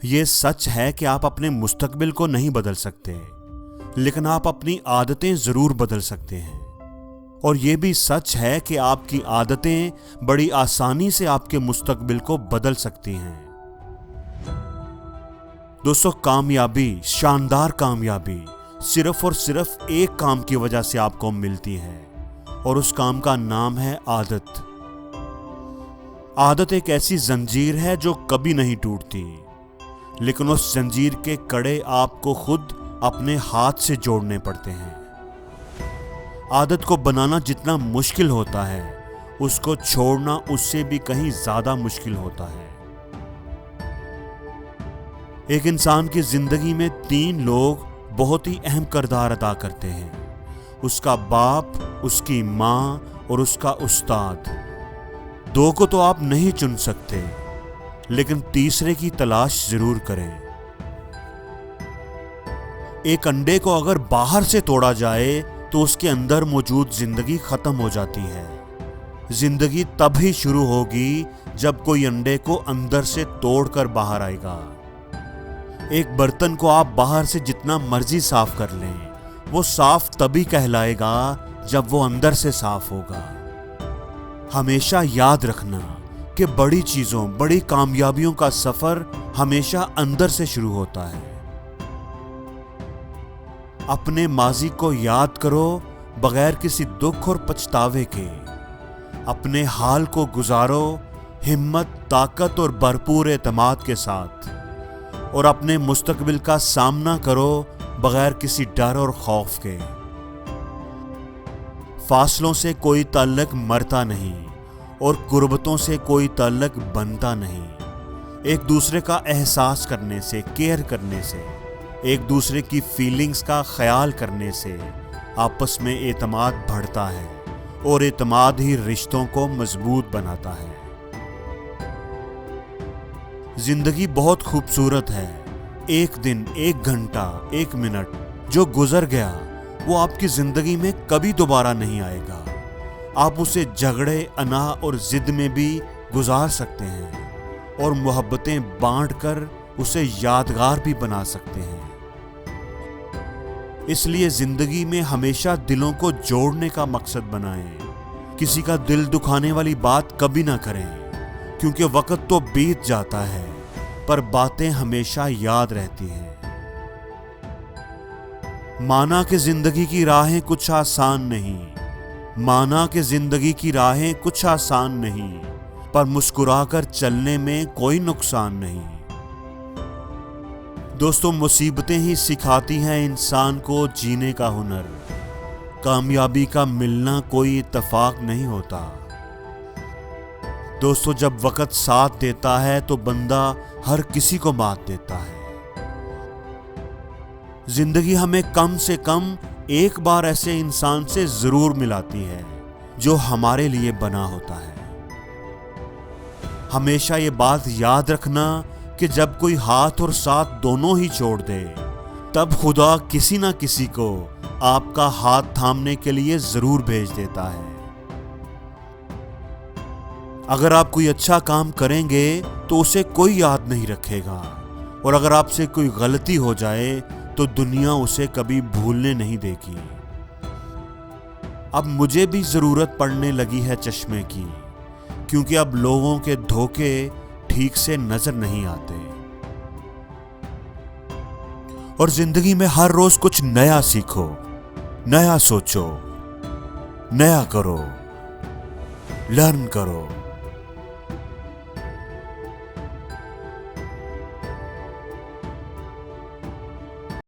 یہ سچ ہے کہ آپ اپنے مستقبل کو نہیں بدل سکتے، لیکن آپ اپنی عادتیں ضرور بدل سکتے ہیں۔ اور یہ بھی سچ ہے کہ آپ کی عادتیں بڑی آسانی سے آپ کے مستقبل کو بدل سکتی ہیں۔ دوستو، کامیابی، شاندار کامیابی صرف اور صرف ایک کام کی وجہ سے آپ کو ملتی ہے، اور اس کام کا نام ہے عادت۔ عادت ایک ایسی زنجیر ہے جو کبھی نہیں ٹوٹتی، لیکن اس زنجیر کے کڑے آپ کو خود اپنے ہاتھ سے جوڑنے پڑتے ہیں۔ عادت کو بنانا جتنا مشکل ہوتا ہے، اس کو چھوڑنا اس سے بھی کہیں زیادہ مشکل ہوتا ہے۔ ایک انسان کی زندگی میں 3 لوگ بہت ہی اہم کردار ادا کرتے ہیں: اس کا باپ، اس کی ماں اور اس کا استاد۔ 2 کو تو آپ نہیں چن سکتے، لیکن تیسرے کی تلاش ضرور کریں۔ ایک انڈے کو اگر باہر سے توڑا جائے تو اس کے اندر موجود زندگی ختم ہو جاتی ہے۔ زندگی تب ہی شروع ہوگی جب کوئی انڈے کو اندر سے توڑ کر باہر آئے گا۔ ایک برتن کو آپ باہر سے جتنا مرضی صاف کر لیں، وہ صاف تبھی کہلائے گا جب وہ اندر سے صاف ہوگا۔ ہمیشہ یاد رکھنا کہ بڑی چیزوں، بڑی کامیابیوں کا سفر ہمیشہ اندر سے شروع ہوتا ہے۔ اپنے ماضی کو یاد کرو بغیر کسی دکھ اور پچھتاوے کے۔ اپنے حال کو گزارو ہمت، طاقت اور بھرپور اعتماد کے ساتھ، اور اپنے مستقبل کا سامنا کرو بغیر کسی ڈر اور خوف کے۔ فاصلوں سے کوئی تعلق مرتا نہیں، اور غربتوں سے کوئی تعلق بنتا نہیں۔ ایک دوسرے کا احساس کرنے سے، کیئر کرنے سے، ایک دوسرے کی فیلنگز کا خیال کرنے سے آپس میں اعتماد بڑھتا ہے، اور اعتماد ہی رشتوں کو مضبوط بناتا ہے۔ زندگی بہت خوبصورت ہے۔ ایک دن، 1 گھنٹہ، 1 منٹ جو گزر گیا وہ آپ کی زندگی میں کبھی دوبارہ نہیں آئے گا۔ آپ اسے جھگڑے، انا اور ضد میں بھی گزار سکتے ہیں، اور محبتیں بانٹ کر اسے یادگار بھی بنا سکتے ہیں۔ اس لیے زندگی میں ہمیشہ دلوں کو جوڑنے کا مقصد بنائیں۔ کسی کا دل دکھانے والی بات کبھی نہ کریں، کیونکہ وقت تو بیت جاتا ہے، پر باتیں ہمیشہ یاد رہتی ہیں۔ مانا کہ زندگی کی راہیں کچھ آسان نہیں، مانا کہ زندگی کی راہیں کچھ آسان نہیں، پر مسکرا کر چلنے میں کوئی نقصان نہیں۔ دوستو، مصیبتیں ہی سکھاتی ہیں انسان کو جینے کا ہنر۔ کامیابی کا ملنا کوئی اتفاق نہیں ہوتا۔ دوستو، جب وقت ساتھ دیتا ہے تو بندہ ہر کسی کو مات دیتا ہے۔ زندگی ہمیں کم سے کم ایک بار ایسے انسان سے ضرور ملاتی ہے جو ہمارے لیے بنا ہوتا ہے۔ ہمیشہ یہ بات یاد رکھنا کہ جب کوئی ہاتھ اور ساتھ دونوں ہی چھوڑ دے، تب خدا کسی نہ کسی کو آپ کا ہاتھ تھامنے کے لیے ضرور بھیج دیتا ہے۔ اگر آپ کوئی اچھا کام کریں گے تو اسے کوئی یاد نہیں رکھے گا، اور اگر آپ سے کوئی غلطی ہو جائے تو دنیا اسے کبھی بھولنے نہیں دے گی۔ اب مجھے بھی ضرورت پڑنے لگی ہے چشمے کی، کیونکہ اب لوگوں کے دھوکے ٹھیک سے نظر نہیں آتے، اور زندگی میں ہر روز کچھ نیا سیکھو، نیا سوچو، نیا کرو، لرن کرو۔